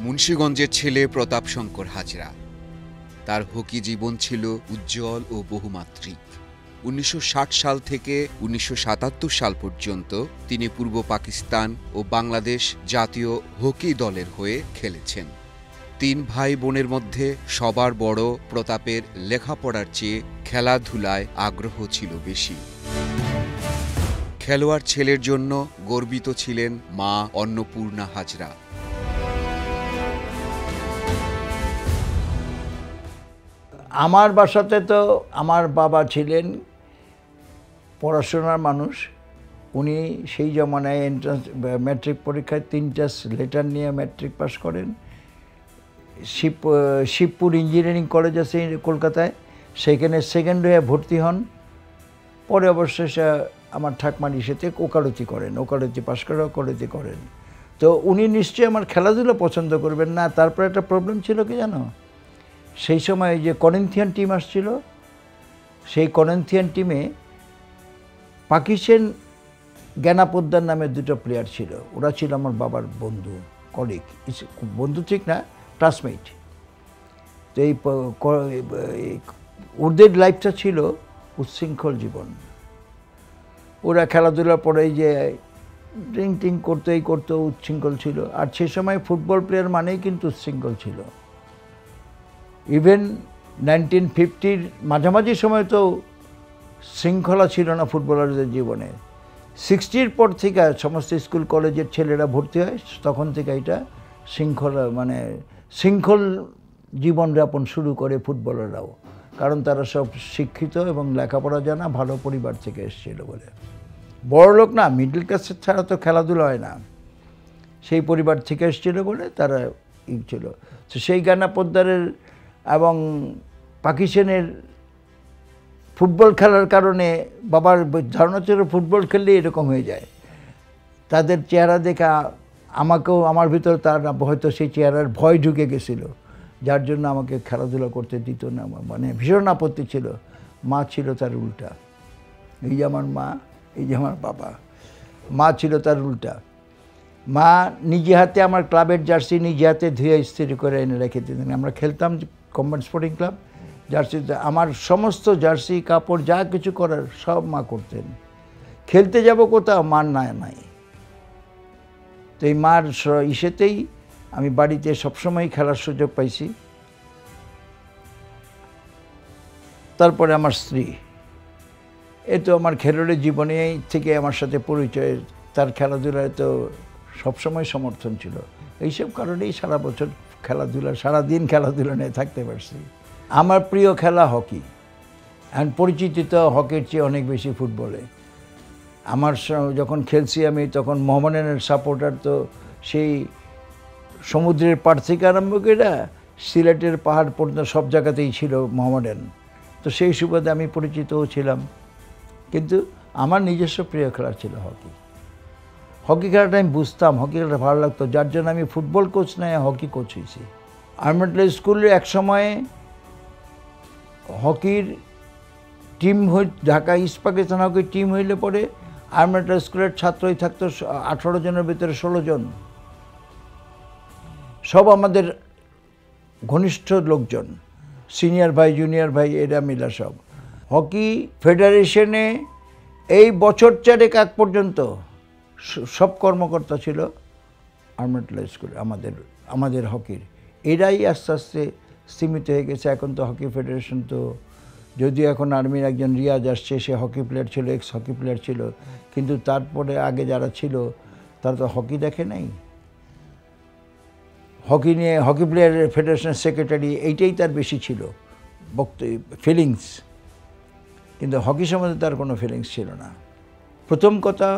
মুন্সিগঞ্জের ছেলে প্রতাপ শঙ্কর হাজরা। তার হকি জীবন ছিল উজ্জ্বল ও বহুমাত্রিক। ১৯৬০ সাল থেকে ১৯৭৭ সাল পর্যন্ত তিনি পূর্ব পাকিস্তান ও বাংলাদেশ জাতীয় হকি দলের হয়ে খেলেছেন। ৩ ভাই বোনের মধ্যে সবার বড় প্রতাপের লেখাপড়ার চেয়ে খেলাধুলায় আগ্রহ ছিল বেশি। খেলোয়াড় ছেলের জন্য গর্বিত ছিলেন মা অন্নপূর্ণা হাজরা। আমার বাসাতে তো আমার বাবা ছিলেন পড়াশোনার মানুষ। উনি সেই জমানায় এন্ট্রান্স ম্যাট্রিক পরীক্ষায় ৩টা লেটার নিয়ে ম্যাট্রিক পাস করেন। শিবপুর ইঞ্জিনিয়ারিং কলেজ আছে কলকাতায়, সেখানে সেকেন্ড হয়ে ভর্তি হন। পরে অবশেষে আমার ঠাকমার ইসেতে ওকালতি করেন, ওকালতি পাস করে ওকালতি করেন। তো উনি নিশ্চয়ই আমার খেলাধুলা পছন্দ করবেন না। তারপরে একটা প্রবলেম ছিল কি জানো, সেই সময় যে করিন্থিয়ান টিম আসছিল, সেই করিন্থিয়ান টিমে পাকিস্তান জ্ঞানা পোদ্দার নামে 2টো প্লেয়ার ছিল। ওরা ছিল আমার বাবার বন্ধু, কলিগ, বন্ধু ঠিক না, ক্লাসমেট। তো ওদের লাইফটা ছিল উচ্ছৃঙ্খল জীবন। ওরা খেলাধুলার পরে যে ড্রিঙ্ক টিং করতো উচ্ছৃঙ্খল ছিল। আর সে সময় ফুটবল প্লেয়ার মানেই কিন্তু উচ্ছৃঙ্খল ছিল। ইভেন 1950-র মাঝামাঝি সময় তো শৃঙ্খলা ছিল না ফুটবলারদের জীবনে। 60-র পর থেকে সমস্ত স্কুল কলেজের ছেলেরা ভর্তি হয়, তখন থেকে এটা শৃঙ্খল জীবনযাপন শুরু করে ফুটবলাররাও। কারণ তারা সব শিক্ষিত এবং লেখাপড়া জানা, ভালো পরিবার থেকে এসেছিল বলে। বড়লোক না, মিডল ক্লাসের ছাড়া তো খেলাধুলা হয় না। সেই পরিবার থেকে এসেছিল বলে তারা ছিল। তো সেই জ্ঞানা পোদ্দারের এবং পাকিস্তানের ফুটবল খেলার কারণে বাবার ধারণা ছিল ফুটবল খেললে এরকম হয়ে যায়। তাদের চেহারা দেখা আমাকেও, আমার ভিতর তার হয়তো সেই চেহারার ভয় ঢুকে গেছিলো, যার জন্য আমাকে খেলাধুলা করতে দিত না। মানে ভীষণ আপত্তি ছিল। মা ছিল তার উল্টা। এই যে আমার মা, এই যে আমার বাবা। মা ছিল তার উল্টা। মা নিজে হাতে আমার ক্লাবের জার্সি নিজে হাতে ধুয়ে ইস্ত্রি করে এনে রেখে দিতেন। আমরা খেলতাম কম্বাইন্ড স্পোর্টিং ক্লাব, জার্সিতে আমার সমস্ত জার্সি কাপড় যা কিছু করার সব মা করতেন। খেলতে যাব কোথাও, মার নাই। তো এই মার ইসেতেই আমি বাড়িতে সবসময় খেলার সুযোগ পাইছি। তারপরে আমার স্ত্রী, এ তো আমার খেলোয়াড়ের জীবনে থেকে আমার সাথে পরিচয়। তার খেলাধুলায় তো সবসময় সমর্থন ছিল। এইসব কারণেই সারা বছর খেলাধুলা, সারাদিন খেলাধুলা নিয়ে থাকতে পারছি। আমার প্রিয় খেলা হকি, এখন পরিচিতি তো হকির চেয়ে অনেক বেশি ফুটবলে। আমার যখন খেলছি আমি, তখন মোহামেডানের সাপোর্টার তো সেই সমুদ্রের পাড় থেকে আরম্ভ করে সিলেটের পাহাড় পর্যন্ত সব জায়গাতেই ছিল মোহামেডান। তো সেই সুবাদে আমি পরিচিতও ছিলাম। কিন্তু আমার নিজস্ব প্রিয় খেলা ছিল হকি। হকি খেলাটা আমি বুঝতাম, হকি খেলাটা ভালো লাগতো, যার জন্য আমি ফুটবল কোচ নয় হকি কোচ হয়েছি। আর্মেটলা স্কুলে এক সময় হকির টিম ঢাকা ইস্ট পাকিস্তান হকির টিম হইলে পরে আর্মেটলা স্কুলের ছাত্রই থাকতো 18 জনের ভিতরে 16 জন, সব আমাদের ঘনিষ্ঠ লোকজন, সিনিয়র ভাই জুনিয়র ভাই এরা মিলা সব। হকি ফেডারেশনে এই বছর 4 আগ পর্যন্ত সব কর্মকর্তা ছিল আর্মেটলা স্কুলে আমাদের হকির। এরাই আস্তে আস্তে সীমিত হয়ে গেছে। এখন তো হকি ফেডারেশন তো, যদিও এখন আর্মির একজন রিয়াজ আসছে, সে হকি প্লেয়ার ছিল, এক্স হকি প্লেয়ার ছিল, কিন্তু তারপরে আগে যারা ছিল তারা তো হকি দেখে নাই। হকি নিয়ে হকি প্লেয়ারের ফেডারেশনের সেক্রেটারি, এইটাই তার বেশি ছিল ফিলিংস, কিন্তু হকি সম্বন্ধে তার কোনো ফিলিংস ছিল না। প্রথম কথা,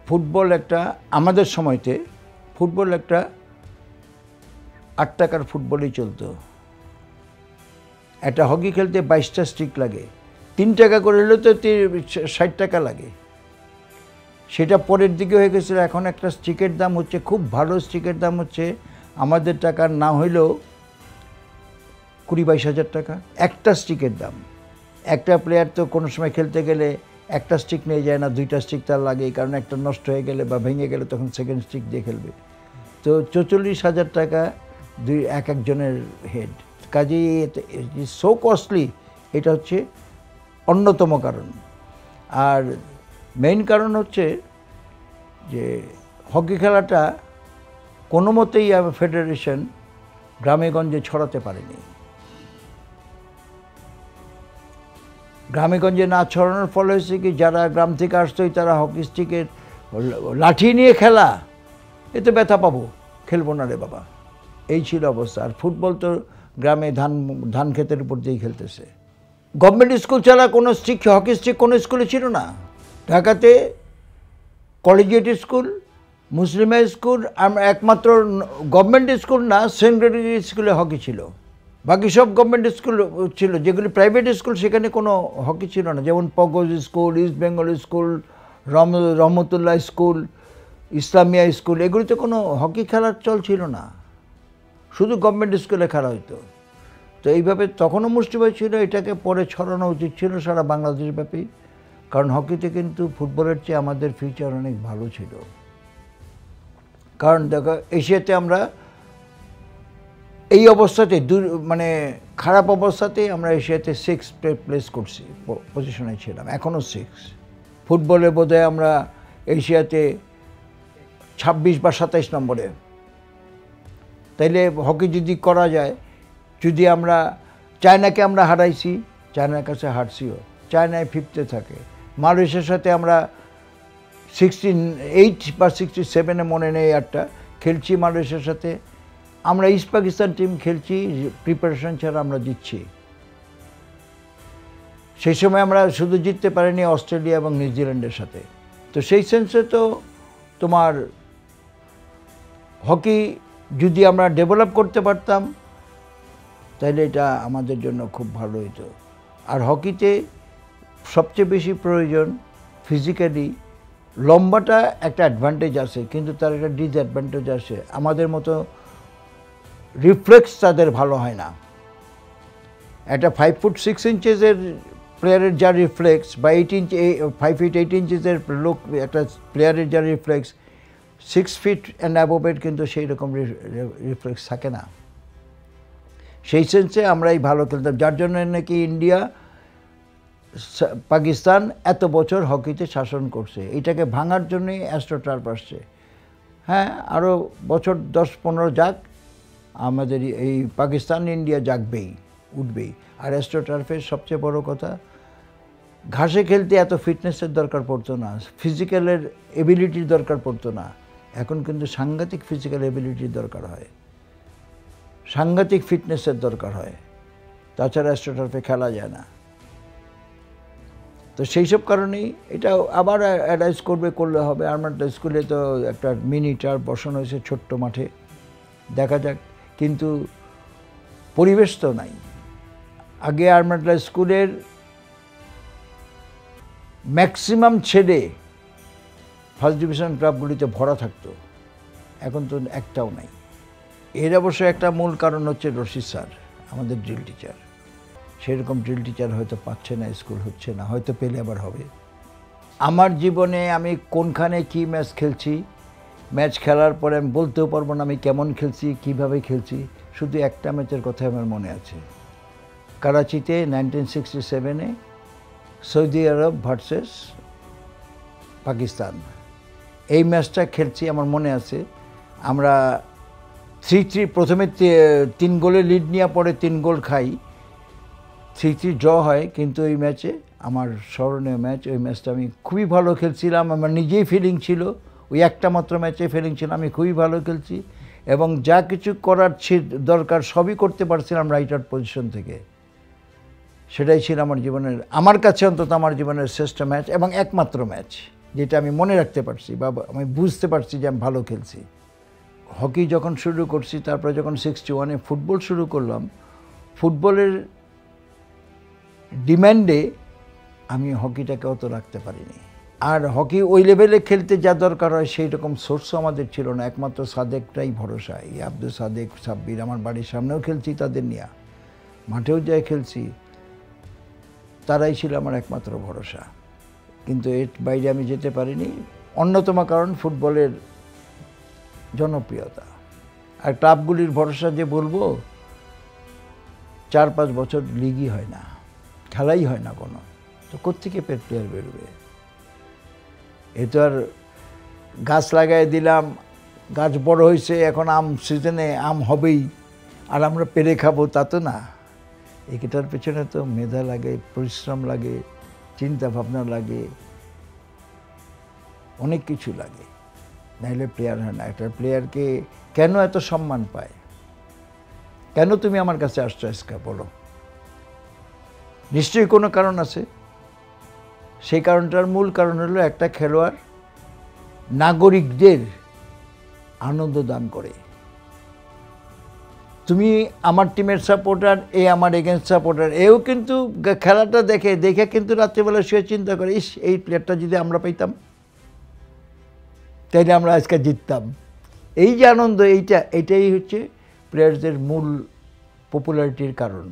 ফুটবল একটা, আমাদের সময়তে ফুটবল একটা 8 টাকার ফুটবলই চলতো। একটা হকি খেলতে 22টা স্টিক লাগে, 3 টাকা করে হলেও তো 60 টাকা লাগে। সেটা পরের দিকে হয়ে গেছিলো। এখন একটা স্টিকের দাম হচ্ছে, খুব ভালো স্টিকের দাম হচ্ছে আমাদের টাকার না হইলেও 20-22 হাজার টাকা একটা স্টিকের দাম। একটা প্লেয়ার তো কোনো সময় খেলতে গেলে একটা স্টিক নিয়ে যায় না, 2টা স্টিক তার লাগে, কারণ একটা নষ্ট হয়ে গেলে বা ভেঙে গেলে তখন সেকেন্ড স্টিক দিয়ে খেলবে। তো 44,000 টাকা এক একজনের হেড। কাজেই সো কস্টলি, এটা হচ্ছে অন্যতম কারণ। আর মেইন কারণ হচ্ছে যে হকি খেলাটা কোনো মতেই ফেডারেশন গ্রামে গঞ্জে ছড়াতে পারেনি। গ্রামে গঞ্জে না ছড়ানোর ফলে হয়েছে কি, যারা গ্রাম থেকে আসতোই তারা হকি স্টিকের লাঠি নিয়ে খেলা, এতে ব্যথা পাবো, খেলবো না রে বাবা, এই ছিল অবস্থা। আর ফুটবল তো গ্রামে ধান ক্ষেতের উপর দিয়েই খেলতেছে। গভর্নমেন্ট স্কুল ছাড়া কোনো স্টিক, হকি স্টিক কোনো স্কুলে ছিল না। ঢাকাতে collegiate school, Muslim high school, একমাত্র গভর্নমেন্ট স্কুল না, সেকেন্ডারি স্কুলে হকি ছিল। বাকি সব গভর্নমেন্ট স্কুল ছিল, যেগুলি প্রাইভেট স্কুল সেখানে কোনো হকি ছিল না। যেমন পগজ স্কুল, ইস্ট বেঙ্গল স্কুল, রহমতুল্লাহ স্কুল, ইসলামিয়া স্কুল, এগুলিতে কোনো হকি খেলার চল ছিল না, শুধু গভর্নমেন্ট স্কুলে খেলা হতো। তো এইভাবে তখনও মুষ্টিমেয় ছিল, এটাকে পরে ছড়ানো উচিত ছিল সারা বাংলাদেশব্যাপী। কারণ হকিতে কিন্তু ফুটবলের চেয়ে আমাদের ফিউচার অনেক ভালো ছিল। কারণ দেখো, এশিয়াতে আমরা এই অবস্থাতে মানে খারাপ অবস্থাতেই আমরা এশিয়াতে 6 প্লেস করছি, পজিশনে ছিলাম, এখনও 6। ফুটবলে বোধহয় আমরা এশিয়াতে 26 বা 27 নম্বরে। তাইলে হকি যদি করা যায়, যদি আমরা চায়নাকে আমরা হারাইছি, চায়নার কাছে হারছিও, চায়নায় 5th থাকে। মালয়েশিয়ার সাথে আমরা 68 বা 67-এ মনে নেই একটা খেলছি মালয়েশিয়ার সাথে। আমরা ইস্ট পাকিস্তান টিম খেলছি, প্রিপারেশন ছাড়া আমরা জিতছি। সেই সময় আমরা শুধু জিততে পারিনি অস্ট্রেলিয়া এবং নিউজিল্যান্ডের সাথে। তো সেই সেন্সে তো তোমার হকি যদি আমরা ডেভেলপ করতে পারতাম তাহলে এটা আমাদের জন্য খুব ভালো হতো। আর হকিতে সবচেয়ে বেশি প্রয়োজন ফিজিক্যালি, লম্বাটা একটা অ্যাডভান্টেজ আছে, কিন্তু তার একটা ডিসঅ্যাডভান্টেজ আছে। আমাদের মতো রিফ্লেক্স তাদের ভালো হয় না। একটা 5 ফুট 6 ইঞ্চেসের প্লেয়ারের যা রিফ্লেক্স, বা 5 ফিট 8 ইঞ্চেসের লোক একটা প্লেয়ারের যা রিফ্লেক্স, 6 ফিট অ্যান্ড অ্যাবোভের কিন্তু সেই রকম রিফ্লেক্স থাকে না। সেই সেন্সে আমরাই ভালো খেলতাম, যার জন্য নাকি ইন্ডিয়া পাকিস্তান এত বছর হকিতে শাসন করছে। এটাকে ভাঙার জন্যই অ্যাস্ট্রোটার্ফ আসছে। হ্যাঁ, আরও বছর 10-15 যাক, আমাদের এই পাকিস্তান ইন্ডিয়া জাগবেই, উঠবেই। আর অ্যাস্ট্রোটার্ফের সবচেয়ে বড় কথা, ঘাসে খেলতে এত ফিটনেসের দরকার পড়তো না, ফিজিক্যালের এবিলিটির দরকার পড়তো না। এখন কিন্তু সাংঘাতিক ফিজিক্যাল এবিলিটির দরকার হয়, সাংঘাতিক ফিটনেসের দরকার হয়, তাছাড়া অ্যাস্ট্রোটার্ফে খেলা যায় না। তো সেই সব কারণেই এটা আবার অ্যাডাইস করলে হবে। আর্মাটা স্কুলে তো একটা মিনি টার্ফ বসানো হয়েছে ছোট্ট মাঠে, দেখা যাক। কিন্তু পরিবেশ তো নাই। আগে আর্মাটা স্কুলের ম্যাক্সিমাম ছেলে ফার্স্ট ডিভিশন ক্লাবগুলিতে ভরা থাকতো, এখন তো একটাও নাই। এর অবশ্য একটা মূল কারণ হচ্ছে রশিদ স্যার, আমাদের ড্রিল টিচার। সেরকম ড্রিল টিচার হয়তো পাচ্ছে না, স্কুল হচ্ছে না, হয়তো পেলে আবার হবে। আমার জীবনে আমি কোনখানে কি ম্যাচ খেলছি, ম্যাচ খেলার পরে আমি বলতেও পারবো না আমি কেমন খেলছি, কিভাবে খেলছি। শুধু একটা ম্যাচের কথা আমার মনে আছে, করাচিতে 1967-এ সৌদি আরব ভার্সেস পাকিস্তান। এই ম্যাচটা খেলছি, আমার মনে আছে। আমরা 3-3 প্রথমে 3 গোলে লিড নিয়ে পরে 3 গোল খাই, 3-3 ড্র হয়। কিন্তু এই ম্যাচে আমার স্মরণীয় ম্যাচ, ওই ম্যাচটা আমি খুবই ভালো খেলছিলাম। আমার নিজেই ফিলিং ছিল, ওই একটা মাত্র ম্যাচে ফিলিং ছিল আমি খুবই ভালো খেলছি, এবং যা কিছু করার দরকার সবই করতে পারছিলাম রাইট আউট পজিশন থেকে। সেটাই ছিল আমার জীবনের, আমার কাছে অন্তত আমার জীবনের শ্রেষ্ঠ ম্যাচ এবং একমাত্র ম্যাচ, যেটা আমি মনে রাখতে পারছি বা আমি বুঝতে পারছি যে আমি ভালো খেলছি। হকি যখন শুরু করছি, তারপরে যখন 61-এ ফুটবল শুরু করলাম, ফুটবলের ডিম্যান্ডে আমি হকিটাকে অত রাখতে পারিনি। আর হকি ওই লেভেলে খেলতে যা দরকার হয় সেই রকম সোর্সও আমাদের ছিল না। একমাত্র সাদেকটাই ভরসা, এই আব্দুল সাদেক, সাব্বির, আমার বাড়ির সামনেও খেলছি তাদের নিয়ে, মাঠেও যাই খেলছি, তারাই ছিল আমার একমাত্র ভরসা। কিন্তু এর বাইরে আমি যেতে পারিনি। অন্যতম কারণ ফুটবলের জনপ্রিয়তা। আর ক্লাবগুলির ভরসা যে বলবো, 4-5 বছর লিগই হয় না, খেলাই হয় না কোনো, তো কোত্থেকে প্লেয়ার বেরোবে? এ তো আর গাছ লাগাই দিলাম, গাছ বড় হয়েছে, এখন আম সিজনে আম হবেই আর আমরা পেরে খাবো, তা তো না। এটার পেছনে তো মেধা লাগে, পরিশ্রম লাগে, চিন্তা ভাবনা লাগে, অনেক কিছু লাগে, নাহলে প্লেয়ার হয় না। একটা প্লেয়ারকে কেন এত সম্মান পায়, কেন তুমি আমার কাছে আসছো আজকে বলো? নিশ্চয়ই কোনো কারণ আছে। সেই কারণটার মূল কারণ হলো একটা খেলোয়াড় নাগরিকদের আনন্দ দান করে। তুমি আমার টিমের সাপোর্টার, এ আমার এগেনস্ট সাপোর্টার, এও কিন্তু খেলাটা দেখে দেখে কিন্তু রাত্রেবেলা শুয়ে চিন্তা করে, ইস এই প্লেয়ারটা যদি আমরা পাইতাম তাইলে আমরা আজকে জিততাম। এই যে আনন্দ, এটাই হচ্ছে প্লেয়ারদের মূল পপুলারিটির কারণ।